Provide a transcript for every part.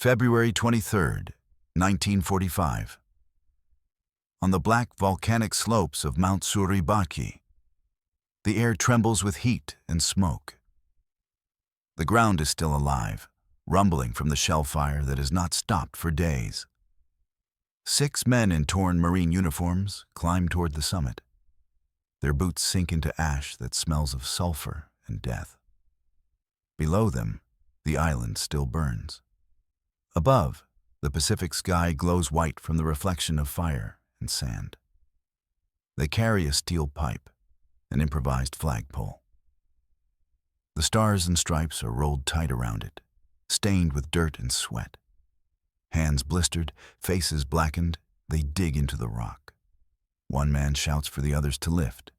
February 23rd, 1945. On the black volcanic slopes of Mount Suribachi, the air trembles with heat and smoke. The ground is still alive, rumbling from the shell fire that has not stopped for days. 6 men in torn marine uniforms climb toward the summit. Their boots sink into ash that smells of sulfur and death. Below them, the island still burns. Above, the Pacific sky glows white from the reflection of fire and sand. They carry a steel pipe, an improvised flagpole. The stars and stripes are rolled tight around it, stained with dirt and sweat. Hands blistered, faces blackened, they dig into the rock. One man shouts for the others to lift.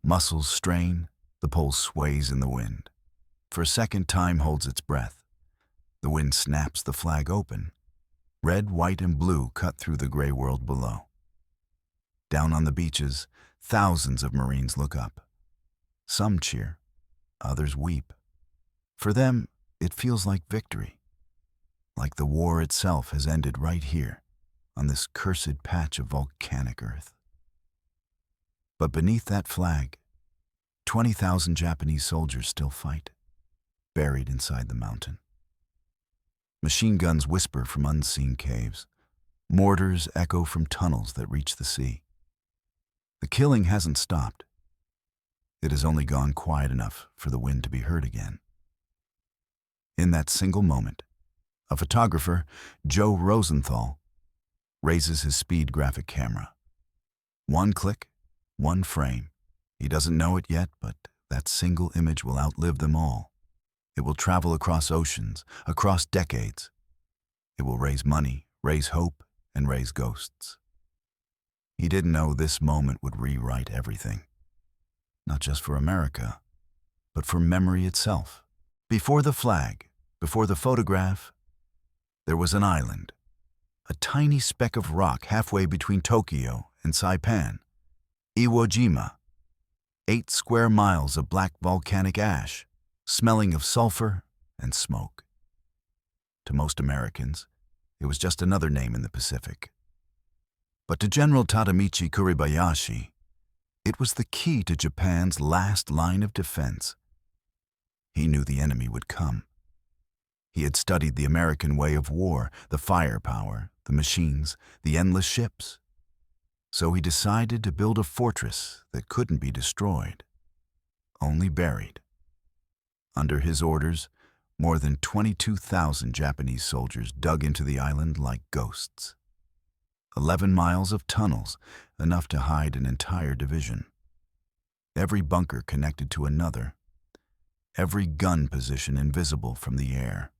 Muscles strain, the pole sways in the wind. For a second, time holds its breath. The wind snaps the flag open. Red, white, and blue cut through the gray world below. Down on the beaches, thousands of Marines look up. Some cheer, others weep. For them, it feels like victory. Like the war itself has ended right here, on this cursed patch of volcanic earth. But beneath that flag, 20,000 Japanese soldiers still fight, buried inside the mountain. Machine guns whisper from unseen caves. Mortars echo from tunnels that reach the sea. The killing hasn't stopped. It has only gone quiet enough for the wind to be heard again. In that single moment, a photographer, Joe Rosenthal, raises his speed graphic camera. One click, one frame. He doesn't know it yet, but that single image will outlive them all. It will travel across oceans, across decades. It will raise money, raise hope, and raise ghosts. He didn't know this moment would rewrite everything. Not just for America, but for memory itself. Before the flag, before the photograph, there was an island. A tiny speck of rock halfway between Tokyo and Saipan. Iwo Jima. 8 square miles of black volcanic ash, smelling of sulfur and smoke. To most Americans, it was just another name in the Pacific. But to General Kuribayashi, it was the key to Japan's last line of defense. He knew the enemy would come. He had studied the American way of war, the firepower, the machines, the endless ships. So he decided to build a fortress that couldn't be destroyed, only buried. Under his orders, more than 22,000 Japanese soldiers dug into the island like ghosts. 11 miles of tunnels, enough to hide an entire division. Every bunker connected to another. Every gun position invisible from the air.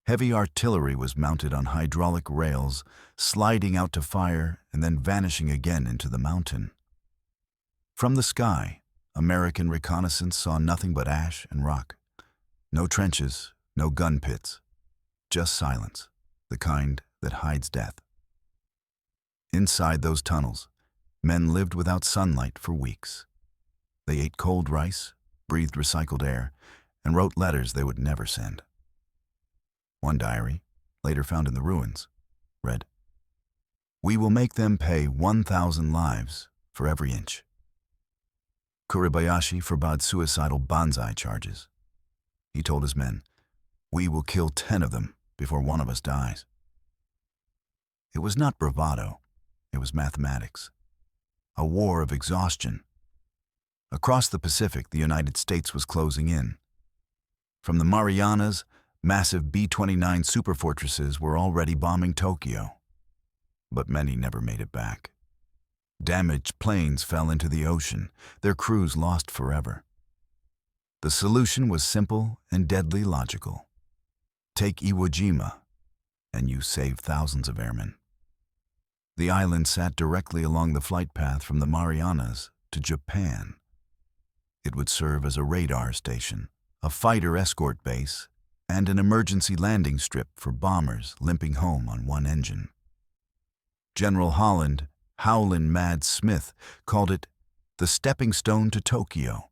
Heavy artillery was mounted on hydraulic rails, sliding out to fire and then vanishing again into the mountain. From the sky, American reconnaissance saw nothing but ash and rock. No trenches, no gun pits, just silence, the kind that hides death. Inside those tunnels, men lived without sunlight for weeks. They ate cold rice, breathed recycled air, and wrote letters they would never send. One diary, later found in the ruins, read, "We will make them pay 1,000 lives for every inch." Kuribayashi forbade suicidal banzai charges. He told his men, "We will kill 10 of them before one of us dies." It was not bravado, it was mathematics. A war of exhaustion. Across the Pacific, the United States was closing in. From the Marianas, massive B-29 superfortresses were already bombing Tokyo. But many never made it back. Damaged planes fell into the ocean, their crews lost forever. The solution was simple and deadly logical. Take Iwo Jima, and you save thousands of airmen. The island sat directly along the flight path from the Marianas to Japan. It would serve as a radar station, a fighter escort base, and an emergency landing strip for bombers limping home on one engine. General Howlin' Mad Smith, called it the stepping stone to Tokyo.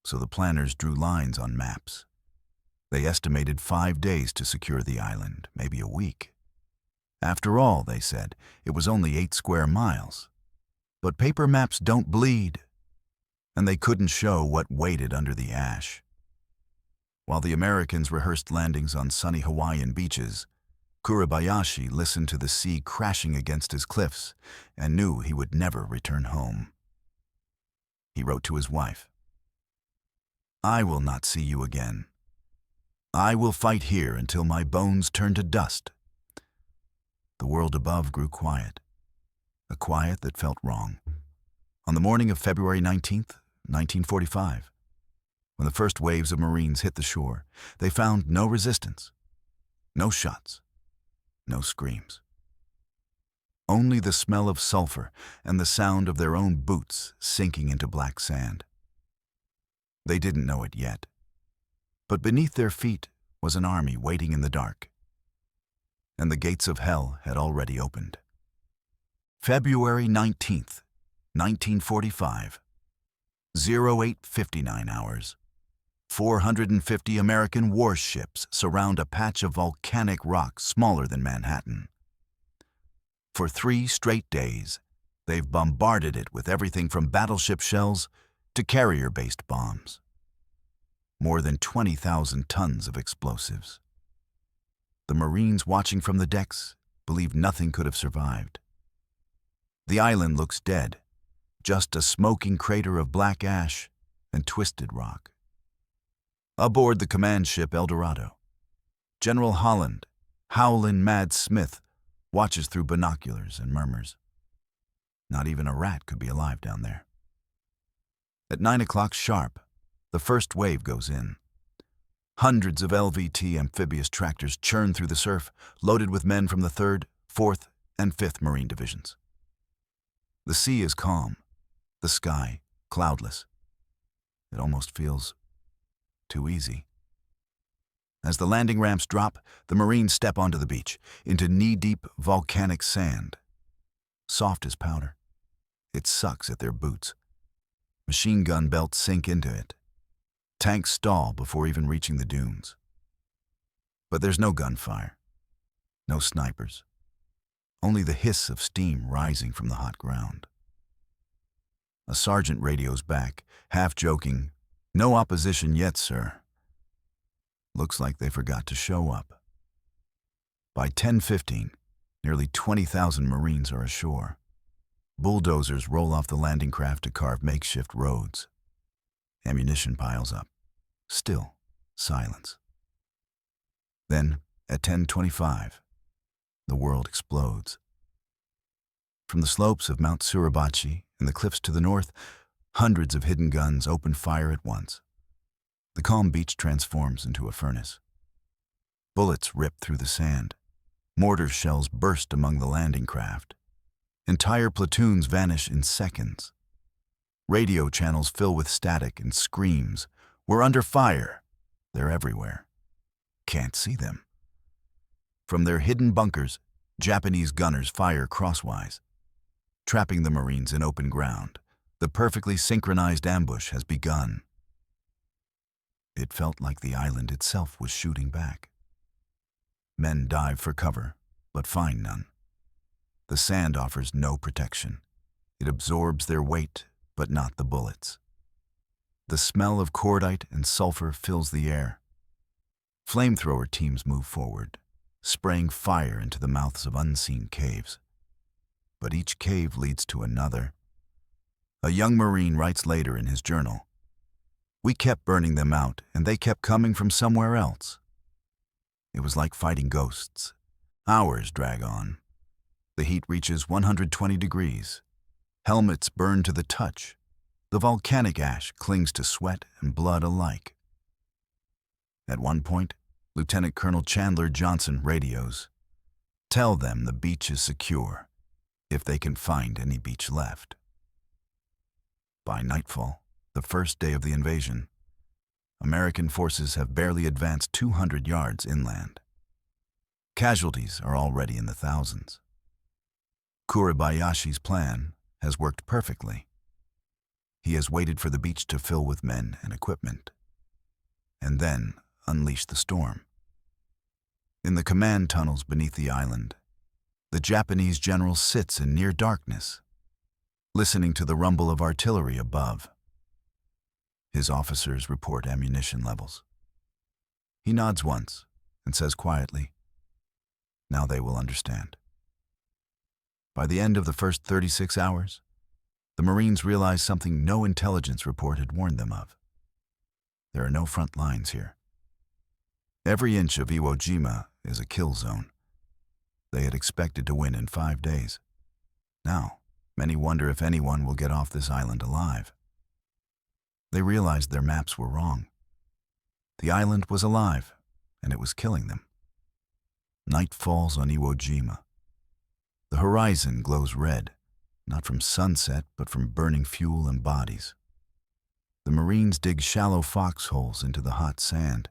So the planners drew lines on maps. They estimated 5 days to secure the island, maybe a week. After all, they said, it was only 8 square miles. But paper maps don't bleed, and they couldn't show what waited under the ash. While the Americans rehearsed landings on sunny Hawaiian beaches, Kuribayashi listened to the sea crashing against his cliffs and knew he would never return home. He wrote to his wife, "I will not see you again. I will fight here until my bones turn to dust." The world above grew quiet, a quiet that felt wrong. On the morning of February 19th, 1945, when the first waves of Marines hit the shore, they found no resistance, no shots, no screams. Only the smell of sulfur and the sound of their own boots sinking into black sand. They didn't know it yet, but beneath their feet was an army waiting in the dark, and the gates of hell had already opened. February 19th, 1945, 08:59 hours. 450 American warships surround a patch of volcanic rock smaller than Manhattan. For 3 straight days, they've bombarded it with everything from battleship shells to carrier-based bombs. More than 20,000 tons of explosives. The Marines watching from the decks believed nothing could have survived. The island looks dead, just a smoking crater of black ash and twisted rock. Aboard the command ship El Dorado, General Holland, Howlin' Mad Smith, watches through binoculars and murmurs. Not even a rat could be alive down there. At 9 o'clock sharp, the first wave goes in. Hundreds of LVT amphibious tractors churn through the surf, loaded with men from the 3rd, 4th, and 5th Marine Divisions. The sea is calm, the sky cloudless. It almost feels too easy. As the landing ramps drop, the Marines step onto the beach, into knee-deep volcanic sand. Soft as powder. It sucks at their boots. Machine gun belts sink into it. Tanks stall before even reaching the dunes. But there's no gunfire. No snipers. Only the hiss of steam rising from the hot ground. A sergeant radios back, half joking, "No opposition yet, sir." Looks like they forgot to show up. By 10:15, nearly 20,000 Marines are ashore. Bulldozers roll off the landing craft to carve makeshift roads. Ammunition piles up. Still silence. Then, at 10:25, the world explodes. From the slopes of Mount Suribachi and the cliffs to the north, hundreds of hidden guns open fire at once. The calm beach transforms into a furnace. Bullets rip through the sand. Mortar shells burst among the landing craft. Entire platoons vanish in seconds. Radio channels fill with static and screams. "We're under fire." They're everywhere. Can't see them. From their hidden bunkers, Japanese gunners fire crosswise, trapping the Marines in open ground. The perfectly synchronized ambush has begun. It felt like the island itself was shooting back. Men dive for cover, but find none. The sand offers no protection. It absorbs their weight, but not the bullets. The smell of cordite and sulfur fills the air. Flamethrower teams move forward, spraying fire into the mouths of unseen caves. But each cave leads to another. A young Marine writes later in his journal, "We kept burning them out, and they kept coming from somewhere else." It was like fighting ghosts. Hours drag on. The heat reaches 120 degrees. Helmets burn to the touch. The volcanic ash clings to sweat and blood alike. At one point, Lieutenant Colonel Chandler Johnson radios, "Tell them the beach is secure, if they can find any beach left." By nightfall, the first day of the invasion, American forces have barely advanced 200 yards inland. Casualties are already in the thousands. Kuribayashi's plan has worked perfectly. He has waited for the beach to fill with men and equipment. And then unleash the storm. In the command tunnels beneath the island, the Japanese general sits in near darkness, listening to the rumble of artillery above. His officers report ammunition levels. He nods once and says quietly, "Now they will understand." By the end of the first 36 hours, the Marines realize something no intelligence report had warned them of. There are no front lines here. Every inch of Iwo Jima is a kill zone. They had expected to win in 5 days. Now, many wonder if anyone will get off this island alive. They realized their maps were wrong. The island was alive, and it was killing them. Night falls on Iwo Jima. The horizon glows red, not from sunset, but from burning fuel and bodies. The Marines dig shallow foxholes into the hot sand,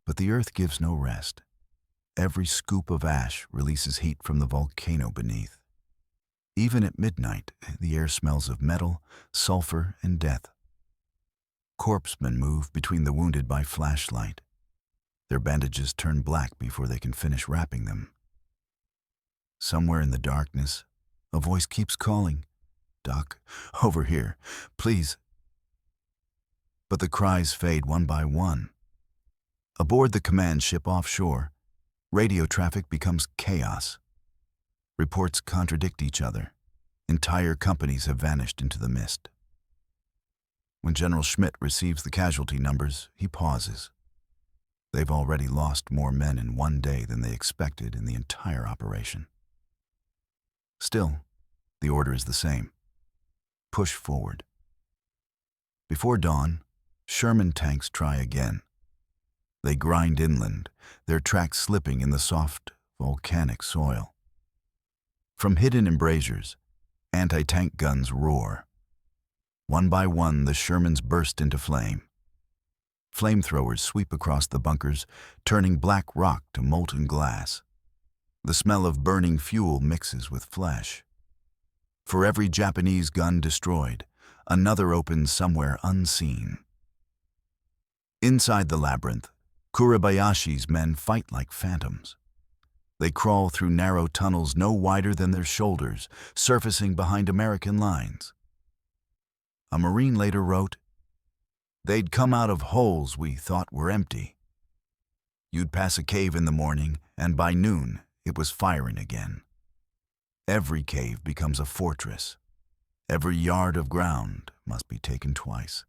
but the earth gives no rest. Every scoop of ash releases heat from the volcano beneath. Even at midnight, the air smells of metal, sulfur, and death. Corpsmen move between the wounded by flashlight. Their bandages turn black before they can finish wrapping them. Somewhere in the darkness, a voice keeps calling, "Doc, over here, please." But the cries fade one by one. Aboard the command ship offshore, radio traffic becomes chaos. Reports contradict each other. Entire companies have vanished into the mist. When General Schmidt receives the casualty numbers, he pauses. They've already lost more men in 1 day than they expected in the entire operation. Still, the order is the same. Push forward. Before dawn, Sherman tanks try again. They grind inland, their tracks slipping in the soft, volcanic soil. From hidden embrasures, anti-tank guns roar. One by one, the Shermans burst into flame. Flamethrowers sweep across the bunkers, turning black rock to molten glass. The smell of burning fuel mixes with flesh. For every Japanese gun destroyed, another opens somewhere unseen. Inside the labyrinth, Kuribayashi's men fight like phantoms. They crawl through narrow tunnels no wider than their shoulders, surfacing behind American lines. A Marine later wrote, "They'd come out of holes we thought were empty. You'd pass a cave in the morning, and by noon, it was firing again. Every cave becomes a fortress. Every yard of ground must be taken twice."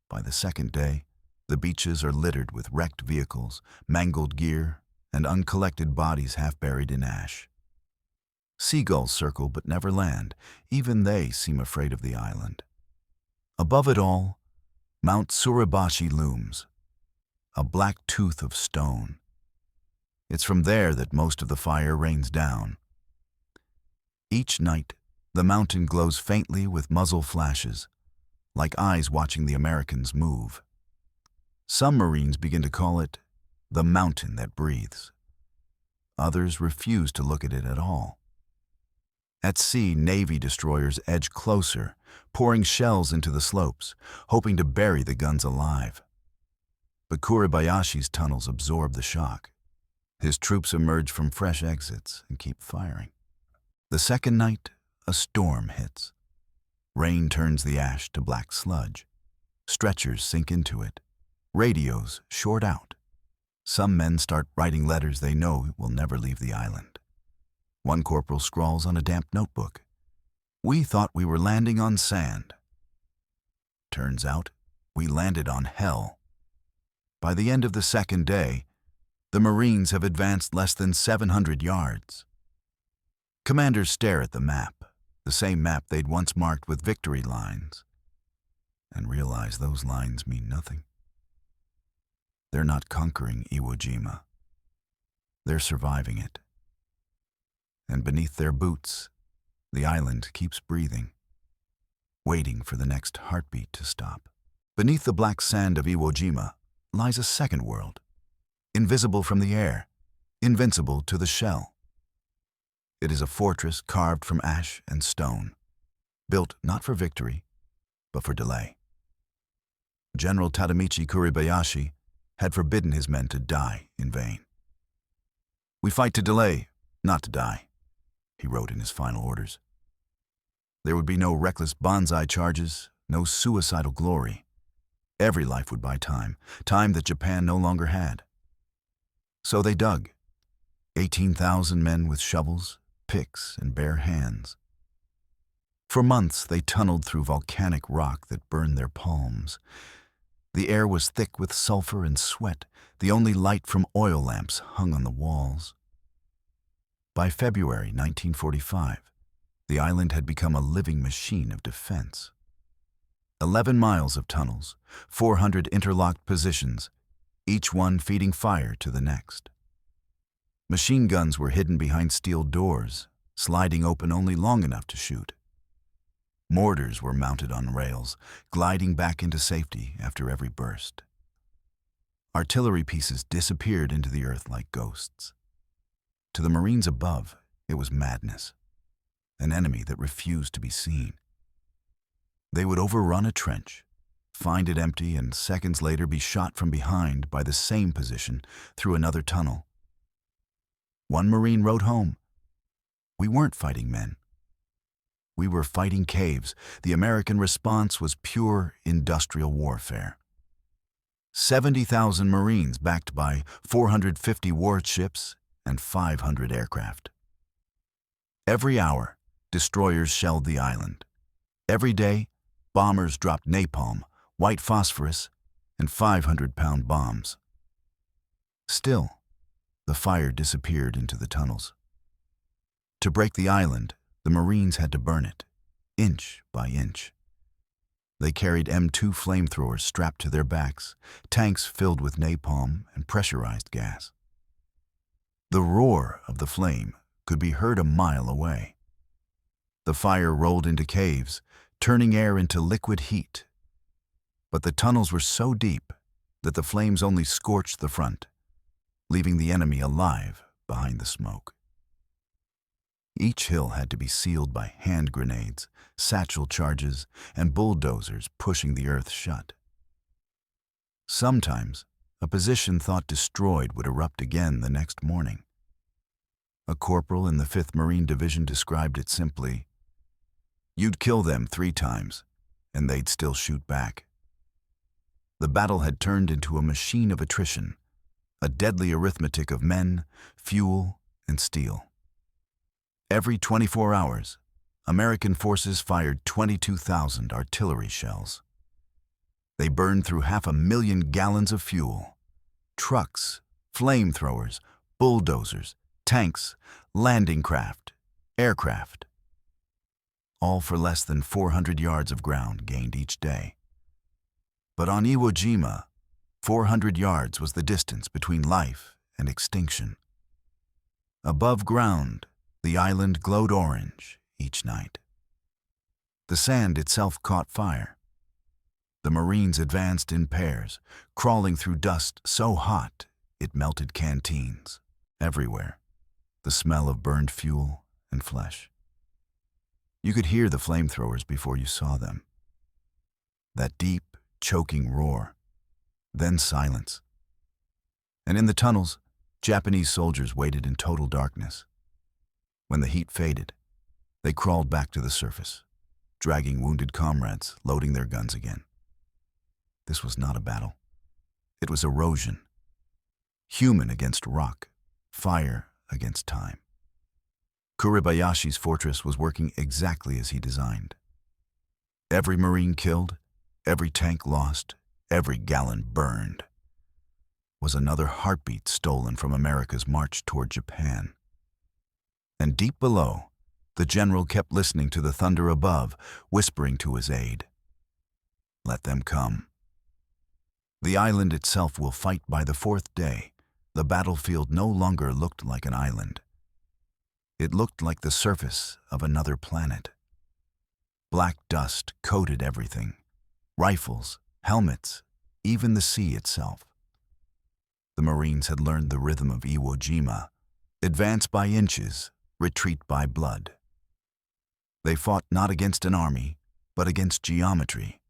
By the second day, the beaches are littered with wrecked vehicles, mangled gear, and uncollected bodies half buried in ash. Seagulls circle but never land. Even they seem afraid of the island. Above it all, Mount Suribachi looms, a black tooth of stone. It's from there that most of the fire rains down. Each night, the mountain glows faintly with muzzle flashes, like eyes watching the Americans move. Some Marines begin to call it the mountain that breathes. Others refuse to look at it at all. At sea, Navy destroyers edge closer, pouring shells into the slopes, hoping to bury the guns alive. But Kuribayashi's tunnels absorb the shock. His troops emerge from fresh exits and keep firing. The second night, a storm hits. Rain turns the ash to black sludge. Stretchers sink into it. Radios short out. Some men start writing letters they know will never leave the island. One corporal scrawls on a damp notebook, "We thought we were landing on sand. Turns out, we landed on hell." By the end of the second day, the Marines have advanced less than 700 yards. Commanders stare at the map, the same map they'd once marked with victory lines, and realize those lines mean nothing. They're not conquering Iwo Jima. They're surviving it. And beneath their boots, the island keeps breathing, waiting for the next heartbeat to stop. Beneath the black sand of Iwo Jima lies a second world, invisible from the air, invincible to the shell. It is a fortress carved from ash and stone, built not for victory, but for delay. General Kuribayashi had forbidden his men to die in vain. "We fight to delay, not to die," he wrote in his final orders. There would be no reckless banzai charges, no suicidal glory. Every life would buy time, time that Japan no longer had. So they dug. 18,000 men with shovels, picks, and bare hands. For months they tunneled through volcanic rock that burned their palms. The air was thick with sulfur and sweat. The only light from oil lamps hung on the walls. By February 1945, the island had become a living machine of defense. 11 miles of tunnels, 400 interlocked positions, each one feeding fire to the next. Machine guns were hidden behind steel doors, sliding open only long enough to shoot. Mortars were mounted on rails, gliding back into safety after every burst. Artillery pieces disappeared into the earth like ghosts. To the Marines above, it was madness, an enemy that refused to be seen. They would overrun a trench, find it empty, and seconds later be shot from behind by the same position through another tunnel. One Marine wrote home, "We weren't fighting men. We were fighting caves." The American response was pure industrial warfare. 70,000 Marines backed by 450 warships and 500 aircraft. Every hour, destroyers shelled the island. Every day, bombers dropped napalm, white phosphorus, and 500-pound bombs. Still, the fire disappeared into the tunnels. To break the island, the Marines had to burn it, inch by inch. They carried M2 flamethrowers strapped to their backs, tanks filled with napalm and pressurized gas. The roar of the flame could be heard a mile away. The fire rolled into caves, turning air into liquid heat. But the tunnels were so deep that the flames only scorched the front, leaving the enemy alive behind the smoke. Each hill had to be sealed by hand grenades, satchel charges, and bulldozers pushing the earth shut. Sometimes, a position thought destroyed would erupt again the next morning. A corporal in the 5th Marine Division described it simply, "You'd kill them 3 times, and they'd still shoot back." The battle had turned into a machine of attrition, a deadly arithmetic of men, fuel, and steel. Every 24 hours, American forces fired 22,000 artillery shells. They burned through 500,000 gallons of fuel. Trucks, flamethrowers, bulldozers, tanks, landing craft, aircraft. All for less than 400 yards of ground gained each day. But on Iwo Jima, 400 yards was the distance between life and extinction. Above ground, the island glowed orange each night. The sand itself caught fire. The Marines advanced in pairs, crawling through dust so hot it melted canteens. Everywhere, the smell of burned fuel and flesh. You could hear the flamethrowers before you saw them. That deep, choking roar, then silence. And in the tunnels, Japanese soldiers waited in total darkness. When the heat faded, they crawled back to the surface, dragging wounded comrades, loading their guns again. This was not a battle. It was erosion. Human against rock, fire against time. Kuribayashi's fortress was working exactly as he designed. Every Marine killed, every tank lost, every gallon burned, was another heartbeat stolen from America's march toward Japan. And deep below, the general kept listening to the thunder above, whispering to his aide, "Let them come." The island itself will fight by the 4th day. The battlefield no longer looked like an island. It looked like the surface of another planet. Black dust coated everything, rifles, helmets, even the sea itself. The Marines had learned the rhythm of Iwo Jima, advance by inches, retreat by blood. They fought not against an army, but against geometry.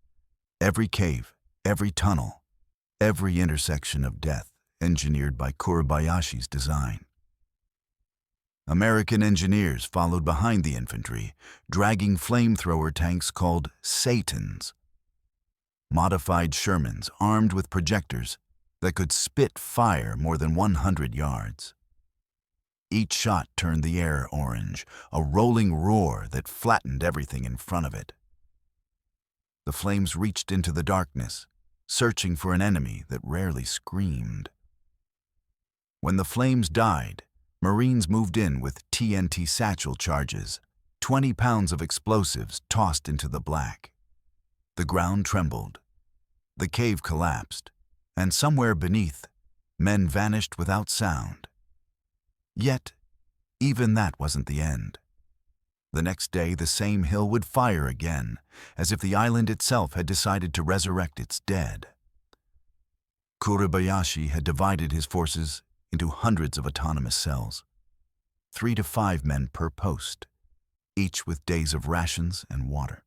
Every cave, every tunnel, every intersection of death engineered by Kuribayashi's design. American engineers followed behind the infantry, dragging flamethrower tanks called Satans, modified Shermans armed with projectors that could spit fire more than 100 yards. Each shot turned the air orange, a rolling roar that flattened everything in front of it. The flames reached into the darkness, searching for an enemy that rarely screamed. When the flames died, Marines moved in with TNT satchel charges, 20 pounds of explosives tossed into the black. The ground trembled, the cave collapsed, and somewhere beneath, men vanished without sound. Yet, even that wasn't the end. The next day, the same hill would fire again, as if the island itself had decided to resurrect its dead. Kuribayashi had divided his forces into hundreds of autonomous cells, 3 to 5 men per post, each with days of rations and water.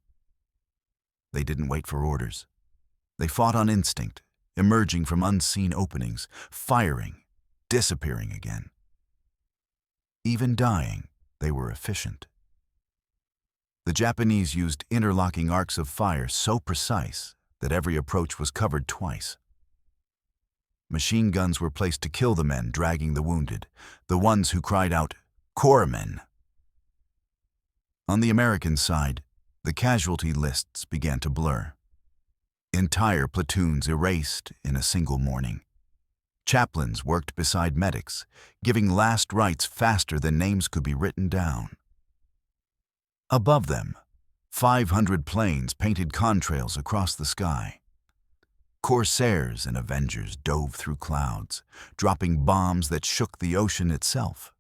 They didn't wait for orders. They fought on instinct, emerging from unseen openings, firing, disappearing again. Even dying, they were efficient. The Japanese used interlocking arcs of fire so precise that every approach was covered twice. Machine guns were placed to kill the men dragging the wounded, the ones who cried out, "Corpsmen!" On the American side, the casualty lists began to blur. Entire platoons erased in a single morning. Chaplains worked beside medics, giving last rites faster than names could be written down. Above them, 500 planes painted contrails across the sky. Corsairs and Avengers dove through clouds, dropping bombs that shook the ocean itself.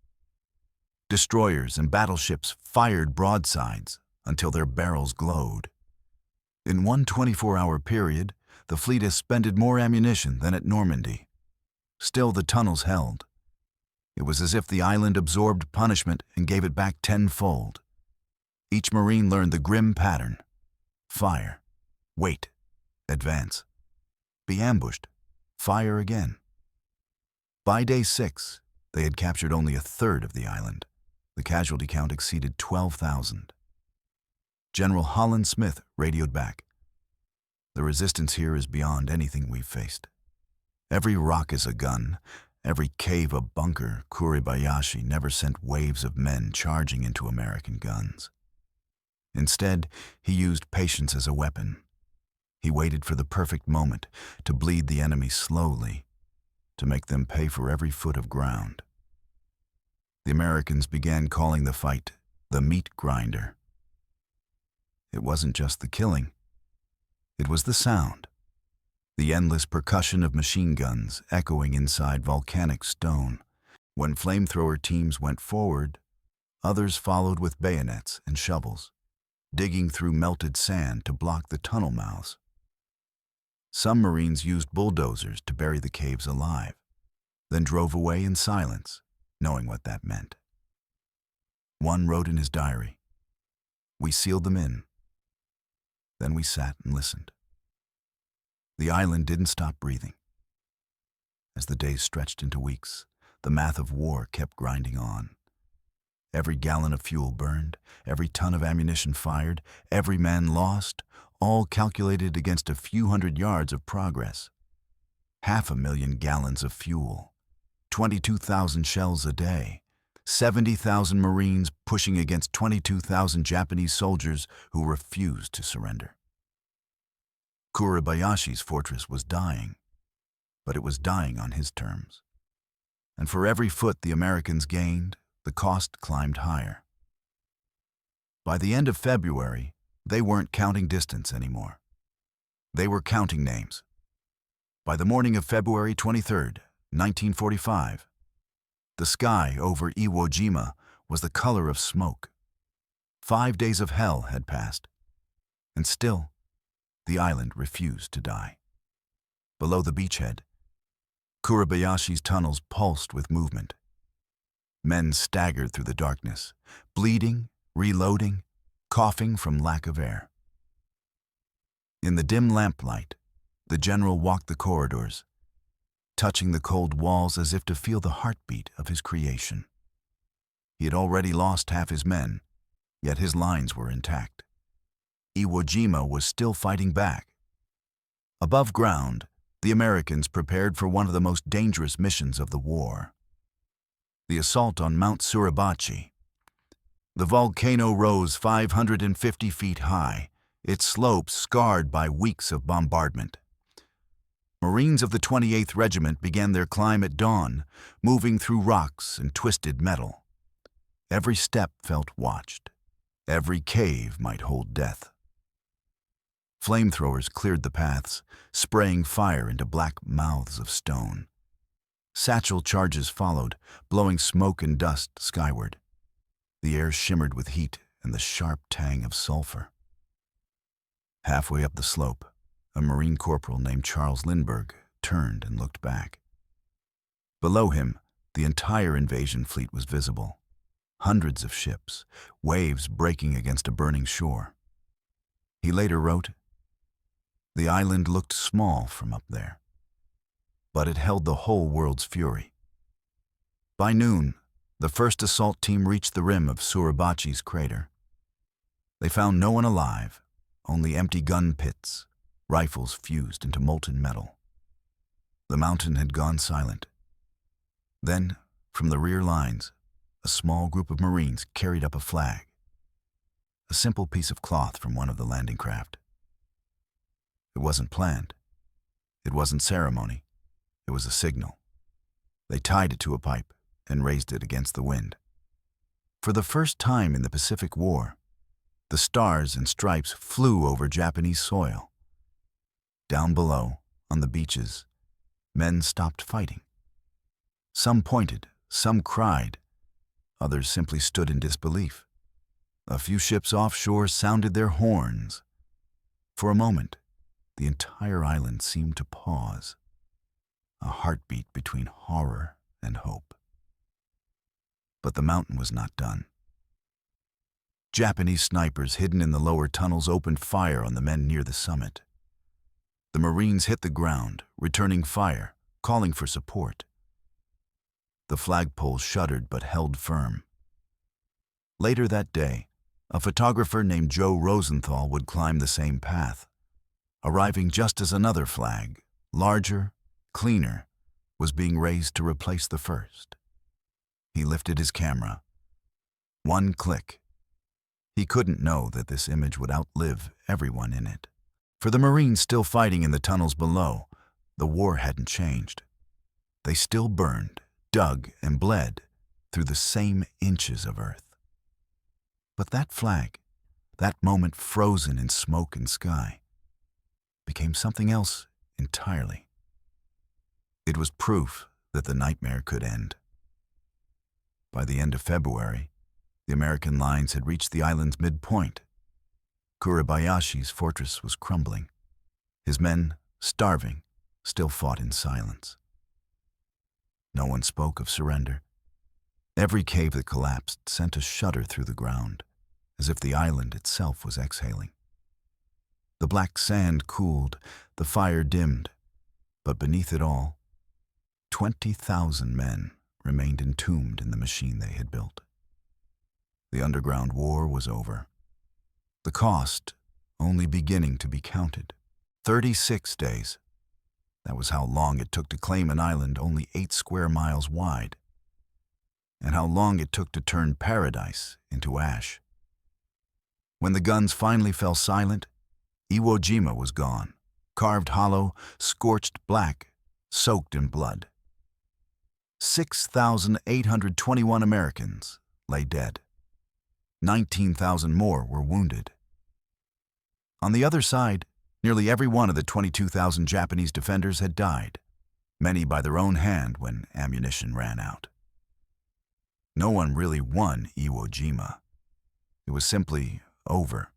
Destroyers and battleships fired broadsides until their barrels glowed. In one 24-hour period, the fleet expended more ammunition than at Normandy. Still, the tunnels held. It was as if the island absorbed punishment and gave it back tenfold. Each Marine learned the grim pattern: fire, wait, advance. Be ambushed, fire again. By day 6, they had captured only a third of the island. The casualty count exceeded 12,000. General Holland Smith radioed back, "The resistance here is beyond anything we've faced. Every rock is a gun, every cave a bunker. Kuribayashi never sent waves of men charging into American guns. Instead, he used patience as a weapon. He waited for the perfect moment to bleed the enemy slowly, to make them pay for every foot of ground." The Americans began calling the fight the meat grinder. It wasn't just the killing. It was the sound, the endless percussion of machine guns echoing inside volcanic stone. When flamethrower teams went forward, others followed with bayonets and shovels, digging through melted sand to block the tunnel mouths. Some Marines used bulldozers to bury the caves alive, then drove away in silence, knowing what that meant. One wrote in his diary, "We sealed them in. Then we sat and listened." The island didn't stop breathing. As the days stretched into weeks, the math of war kept grinding on. Every gallon of fuel burned, every ton of ammunition fired, every man lost, all calculated against a few hundred yards of progress. 500,000 gallons of fuel, 22,000 shells a day, 70,000 Marines pushing against 22,000 Japanese soldiers who refused to surrender. Kuribayashi's fortress was dying, but it was dying on his terms. And for every foot the Americans gained, the cost climbed higher. By the end of February, they weren't counting distance anymore. They were counting names. By the morning of February 23rd, 1945, the sky over Iwo Jima was the color of smoke. 5 days of hell had passed, and still, the island refused to die. Below the beachhead, Kuribayashi's tunnels pulsed with movement. Men staggered through the darkness, bleeding, reloading, coughing from lack of air. In the dim lamplight, The general walked the corridors, touching the cold walls as if to feel the heartbeat of his creation. He had already lost half his men, yet his lines were intact. Iwo Jima was still fighting back. Above ground, the Americans prepared for one of the most dangerous missions of the war: the assault on Mount Suribachi. The volcano rose 550 feet high, its slopes scarred by weeks of bombardment. Marines of the 28th Regiment began their climb at dawn, moving through rocks and twisted metal. Every step felt watched. Every cave might hold death. Flamethrowers cleared the paths, spraying fire into black mouths of stone. Satchel charges followed, blowing smoke and dust skyward. The air shimmered with heat and the sharp tang of sulfur. Halfway up the slope, a Marine corporal named Charles Lindbergh turned and looked back. Below him, the entire invasion fleet was visible. Hundreds of ships, waves breaking against a burning shore. He later wrote, "The island looked small from up there, but it held the whole world's fury." By noon, the first assault team reached the rim of Suribachi's crater. They found no one alive, only empty gun pits, rifles fused into molten metal. The mountain had gone silent. Then, from the rear lines, a small group of Marines carried up a flag, a simple piece of cloth from one of the landing craft. It wasn't planned. It wasn't ceremony. It was a signal. They tied it to a pipe and raised it against the wind. For the first time in the Pacific War, the stars and stripes flew over Japanese soil. Down below, on the beaches, men stopped fighting. Some pointed, some cried, others simply stood in disbelief. A few ships offshore sounded their horns. For a moment, the entire island seemed to pause, a heartbeat between horror and hope. But the mountain was not done. Japanese snipers hidden in the lower tunnels opened fire on the men near the summit. The Marines hit the ground, returning fire, calling for support. The flagpole shuddered but held firm. Later that day, a photographer named Joe Rosenthal would climb the same path, arriving just as another flag, larger, cleaner, was being raised to replace the first. He lifted his camera. One click. He couldn't know that this image would outlive everyone in it. For the Marines still fighting in the tunnels below, the war hadn't changed. They still burned, dug, and bled through the same inches of earth. But that flag, that moment frozen in smoke and sky, became something else entirely. It was proof that the nightmare could end. By the end of February, the American lines had reached the island's midpoint. Kuribayashi's fortress was crumbling. His men, starving, still fought in silence. No one spoke of surrender. Every cave that collapsed sent a shudder through the ground, as if the island itself was exhaling. The black sand cooled, the fire dimmed, but beneath it all, 20,000 men remained entombed in the machine they had built. The underground war was over. The cost only beginning to be counted. 36 days. That was how long it took to claim an island only 8 square miles wide, and how long it took to turn paradise into ash. When the guns finally fell silent, Iwo Jima was gone, carved hollow, scorched black, soaked in blood. 6,821 Americans lay dead. 19,000 more were wounded. On the other side, nearly every one of the 22,000 Japanese defenders had died, many by their own hand when ammunition ran out. No one really won Iwo Jima. It was simply over.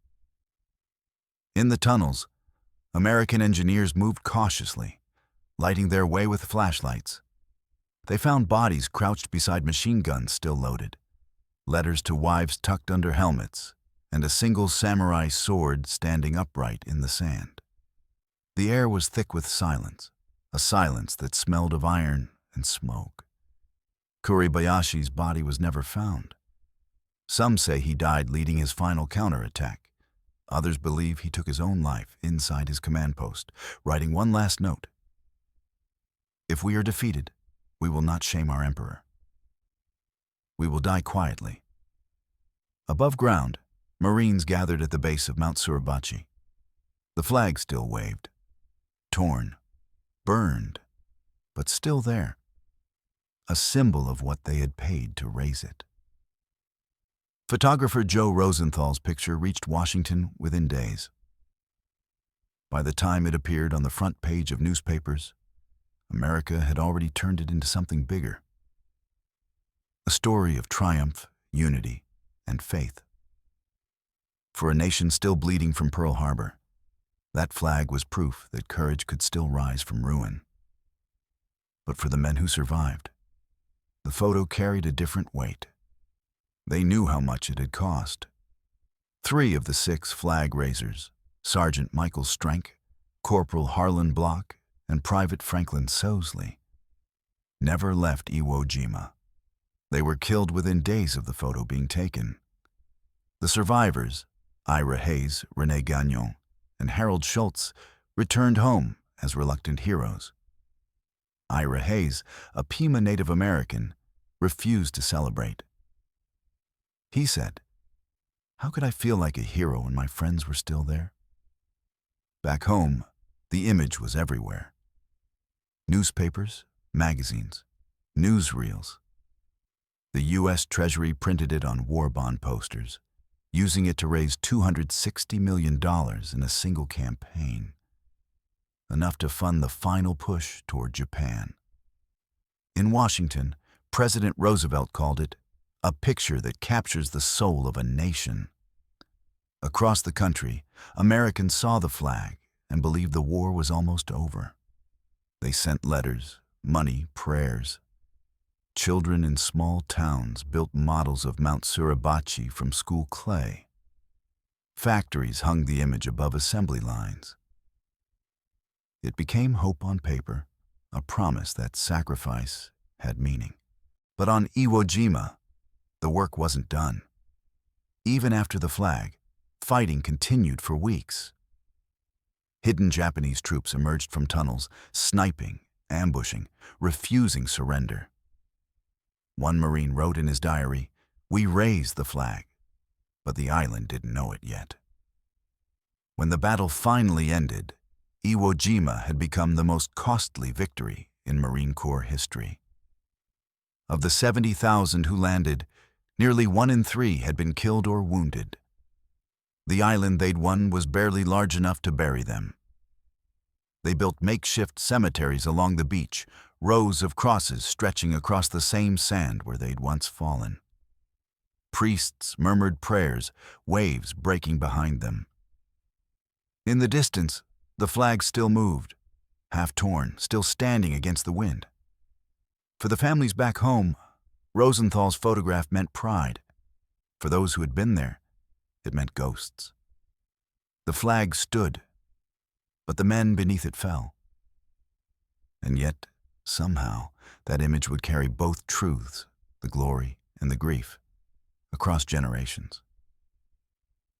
In the tunnels, American engineers moved cautiously, lighting their way with flashlights. They found bodies crouched beside machine guns still loaded, letters to wives tucked under helmets, and a single samurai sword standing upright in the sand. The air was thick with silence, a silence that smelled of iron and smoke. Kuribayashi's body was never found. Some say he died leading his final counterattack. Others believe he took his own life inside his command post, writing one last note. "If we are defeated, we will not shame our emperor. We will die quietly." Above ground, Marines gathered at the base of Mount Suribachi. The flag still waved. Torn, burned, but still there. A symbol of what they had paid to raise it. Photographer Joe Rosenthal's picture reached Washington within days. By the time it appeared on the front page of newspapers, America had already turned it into something bigger. A story of triumph, unity, and faith. For a nation still bleeding from Pearl Harbor, that flag was proof that courage could still rise from ruin. But for the men who survived, the photo carried a different weight. They knew how much it had cost. 3 of the 6 flag raisers, Sergeant Michael Strank, Corporal Harlan Block, and Private Franklin Sosley, never left Iwo Jima. They were killed within days of the photo being taken. The survivors, Ira Hayes, Rene Gagnon, and Harold Schultz, returned home as reluctant heroes. Ira Hayes, a Pima Native American, refused to celebrate. He said, "How could I feel like a hero when my friends were still there?" Back home, the image was everywhere. Newspapers, magazines, newsreels. The U.S. Treasury printed it on war bond posters, using it to raise $260 million in a single campaign, enough to fund the final push toward Japan. In Washington, President Roosevelt called it a picture that captures the soul of a nation. Across the country, Americans saw the flag and believed the war was almost over. They sent letters, money, prayers. Children in small towns built models of Mount Suribachi from school clay. Factories hung the image above assembly lines. It became hope on paper, a promise that sacrifice had meaning. But on Iwo Jima, the work wasn't done. Even after the flag, fighting continued for weeks. Hidden Japanese troops emerged from tunnels, sniping, ambushing, refusing surrender. One Marine wrote in his diary, "We raised the flag, but the island didn't know it yet." When the battle finally ended, Iwo Jima had become the most costly victory in Marine Corps history. Of the 70,000 who landed, nearly 1 in 3 had been killed or wounded. The island they'd won was barely large enough to bury them. They built makeshift cemeteries along the beach, rows of crosses stretching across the same sand where they'd once fallen. Priests murmured prayers, waves breaking behind them. In the distance, the flag still moved, half torn, still standing against the wind. For the families back home, Rosenthal's photograph meant pride. For those who had been there, it meant ghosts. The flag stood, but the men beneath it fell. And yet, somehow, that image would carry both truths, the glory and the grief, across generations.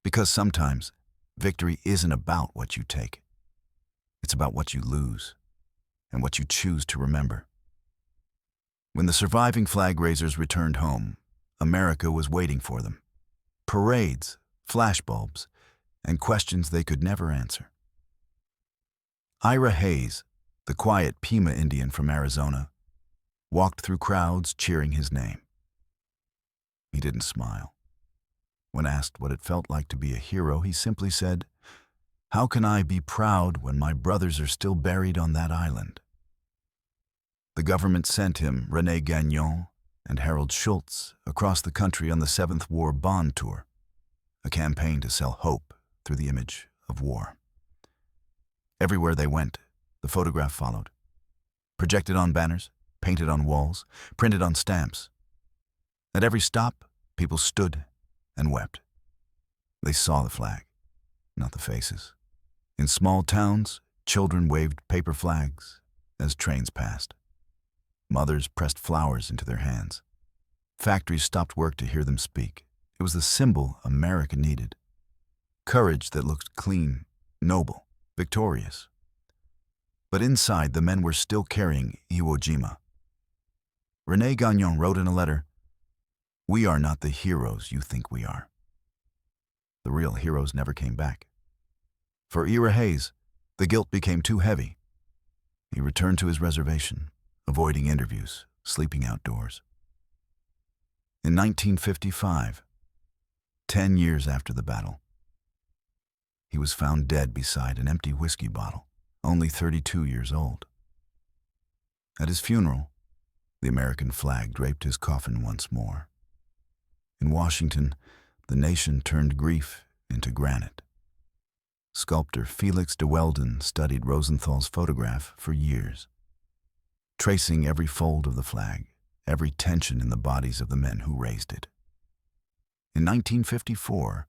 Because sometimes, victory isn't about what you take. It's about what you lose and what you choose to remember. When the surviving flag raisers returned home, America was waiting for them. Parades, flashbulbs, and questions they could never answer. Ira Hayes, the quiet Pima Indian from Arizona, walked through crowds cheering his name. He didn't smile. When asked what it felt like to be a hero, he simply said, "How can I be proud when my brothers are still buried on that island?" The government sent him Rene Gagnon and Harold Schultz across the country on the 7th War Bond Tour, a campaign to sell hope through the image of war. Everywhere they went, the photograph followed. Projected on banners, painted on walls, printed on stamps. At every stop, people stood and wept. They saw the flag, not the faces. In small towns, Children waved paper flags as trains passed. Mothers pressed flowers into their hands. Factories stopped work to hear them speak. It was the symbol America needed. Courage that looked clean, noble, victorious. But inside, the men were still carrying Iwo Jima. René Gagnon wrote in a letter, "We are not the heroes you think we are." The real heroes never came back. For Ira Hayes, the guilt became too heavy. He returned to his reservation, avoiding interviews, sleeping outdoors. In 1955, 10 years after the battle, he was found dead beside an empty whiskey bottle, only 32 years old. At his funeral, the American flag draped his coffin once more. In Washington, the nation turned grief into granite. Sculptor Felix de Weldon studied Rosenthal's photograph for years, tracing every fold of the flag, every tension in the bodies of the men who raised it. In 1954,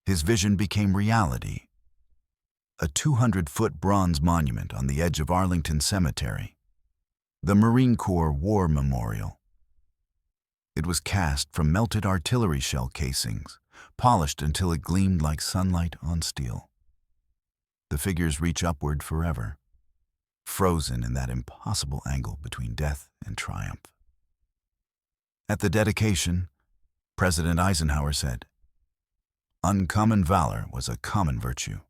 his vision became reality. A 200-foot bronze monument on the edge of Arlington Cemetery, the Marine Corps War Memorial. It was cast from melted artillery shell casings, polished until it gleamed like sunlight on steel. The figures reach upward forever, frozen in that impossible angle between death and triumph. At the dedication, President Eisenhower said, "Uncommon valor was a common virtue."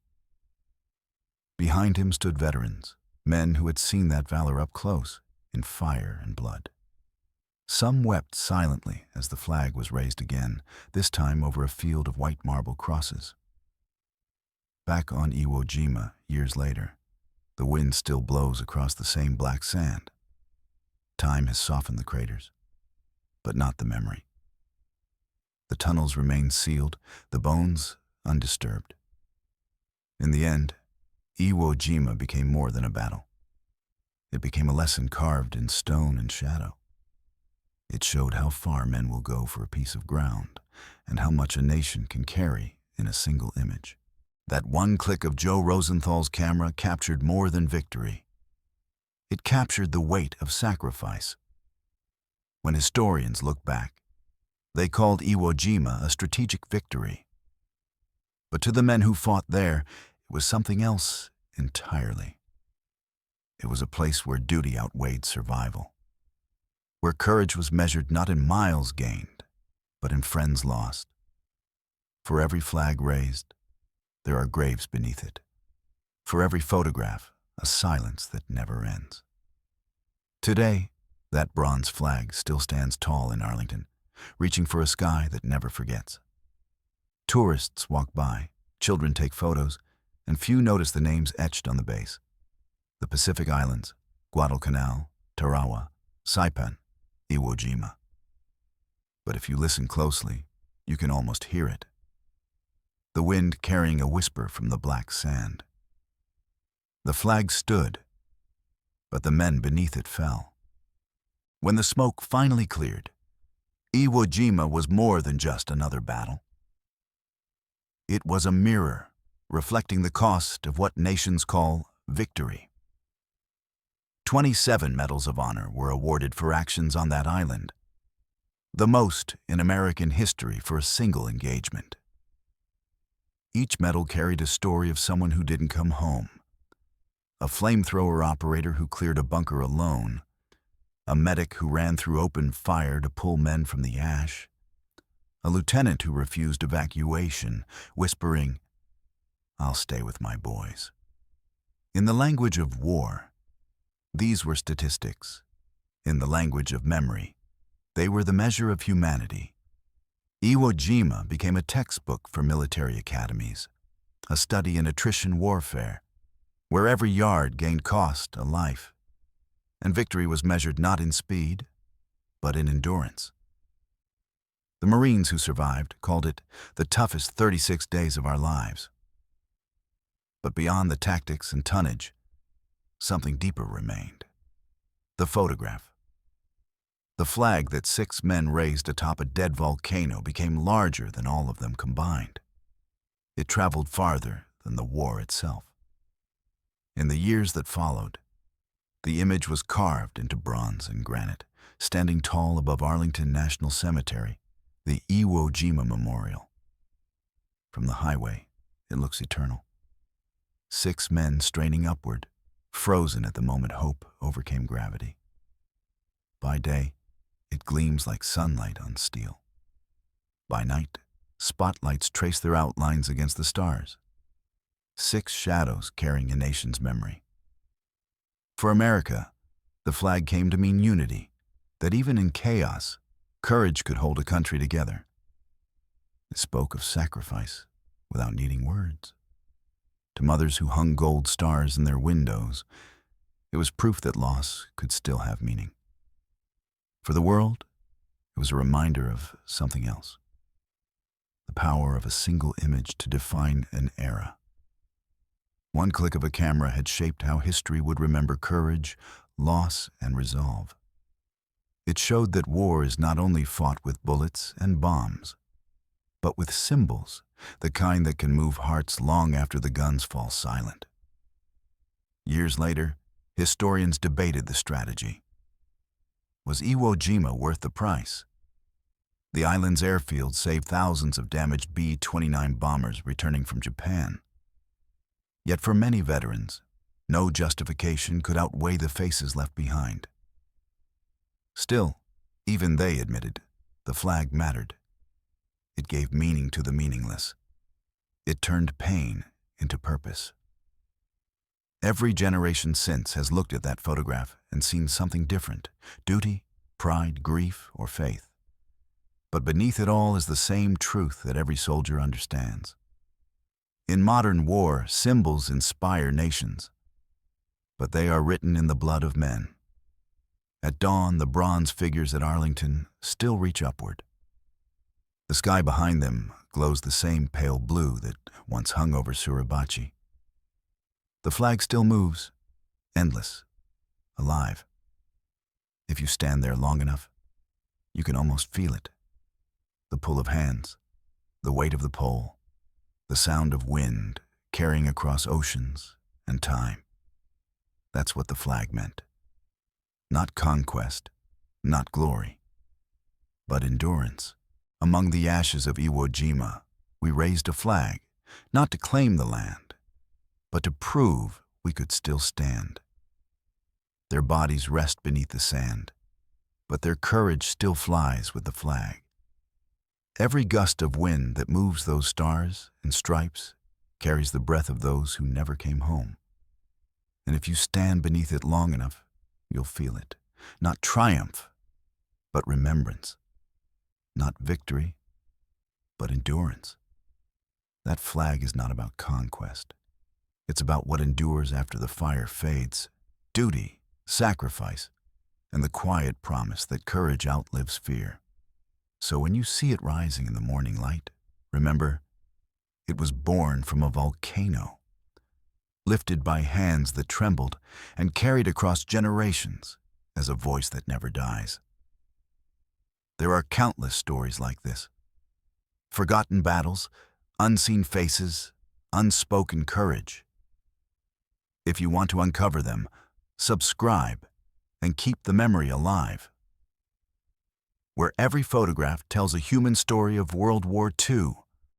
Behind him stood veterans, men who had seen that valor up close, in fire and blood. Some wept silently as the flag was raised again, this time over a field of white marble crosses. Back on Iwo Jima, years later, the wind still blows across the same black sand. Time has softened the craters, but not the memory. The tunnels remain sealed, the bones undisturbed. In the end, Iwo Jima became more than a battle. It became a lesson carved in stone and shadow. It showed how far men will go for a piece of ground, and how much a nation can carry in a single image. That one click of Joe Rosenthal's camera captured more than victory. It captured the weight of sacrifice. When historians look back, they called Iwo Jima a strategic victory. But to the men who fought there, it was something else entirely. It was a place where duty outweighed survival, where courage was measured not in miles gained, but in friends lost. For every flag raised, there are graves beneath it. For every photograph, a silence that never ends. Today, that bronze flag still stands tall in Arlington, reaching for a sky that never forgets. Tourists walk by, children take photos, and few notice the names etched on the base. The Pacific Islands, Guadalcanal, Tarawa, Saipan, Iwo Jima. But if you listen closely, you can almost hear it. The wind carrying a whisper from the black sand. The flag stood, but the men beneath it fell. When the smoke finally cleared, Iwo Jima was more than just another battle. It was a mirror reflecting the cost of what nations call victory. 27 medals of honor were awarded for actions on that island, the most in American history for a single engagement. Each medal carried a story of someone who didn't come home. A flamethrower operator who cleared a bunker alone, a medic who ran through open fire to pull men from the ash, a lieutenant who refused evacuation, whispering, "I'll stay with my boys." In the language of war, these were statistics. In the language of memory, they were the measure of humanity. Iwo Jima became a textbook for military academies, a study in attrition warfare, where every yard gained cost a life, and victory was measured not in speed, but in endurance. The Marines who survived called it the toughest 36 days of our lives. But beyond the tactics and tonnage, something deeper remained. The photograph. The flag that 6 men raised atop a dead volcano became larger than all of them combined. It traveled farther than the war itself. In the years that followed, the image was carved into bronze and granite, standing tall above Arlington National Cemetery, the Iwo Jima Memorial. From the highway, it looks eternal. 6 men straining upward, frozen at the moment hope overcame gravity. By day, it gleams like sunlight on steel. By night, spotlights trace their outlines against the stars. 6 shadows carrying a nation's memory. For America, the flag came to mean unity, that even in chaos, courage could hold a country together. It spoke of sacrifice without needing words. To mothers who hung gold stars in their windows, it was proof that loss could still have meaning. For the world, it was a reminder of something else. The power of a single image to define an era. One click of a camera had shaped how history would remember courage, loss, and resolve. It showed that war is not only fought with bullets and bombs, but with symbols, the kind that can move hearts long after the guns fall silent. Years later, historians debated the strategy. Was Iwo Jima worth the price? The island's airfield saved thousands of damaged B-29 bombers returning from Japan. Yet for many veterans, no justification could outweigh the faces left behind. Still, even they admitted, the flag mattered. It gave meaning to the meaningless. It turned pain into purpose. Every generation since has looked at that photograph and seen something different: duty, pride, grief, or faith. But beneath it all is the same truth that every soldier understands. In modern war, symbols inspire nations, but they are written in the blood of men. At dawn, the bronze figures at Arlington still reach upward. The sky behind them glows the same pale blue that once hung over Suribachi. The flag still moves, endless, alive. If you stand there long enough, you can almost feel it. The pull of hands, the weight of the pole, the sound of wind carrying across oceans and time. That's what the flag meant. Not conquest, not glory, but endurance. Among the ashes of Iwo Jima, we raised a flag, not to claim the land, but to prove we could still stand. Their bodies rest beneath the sand, but their courage still flies with the flag. Every gust of wind that moves those stars and stripes carries the breath of those who never came home. And if you stand beneath it long enough, you'll feel it. Not triumph, but remembrance. Not victory, but endurance. That flag is not about conquest. It's about what endures after the fire fades: duty, sacrifice, and the quiet promise that courage outlives fear. So when you see it rising in the morning light, remember, it was born from a volcano, lifted by hands that trembled and carried across generations as a voice that never dies. There are countless stories like this. Forgotten battles, unseen faces, unspoken courage. If you want to uncover them, subscribe and keep the memory alive. Where every photograph tells a human story of World War II,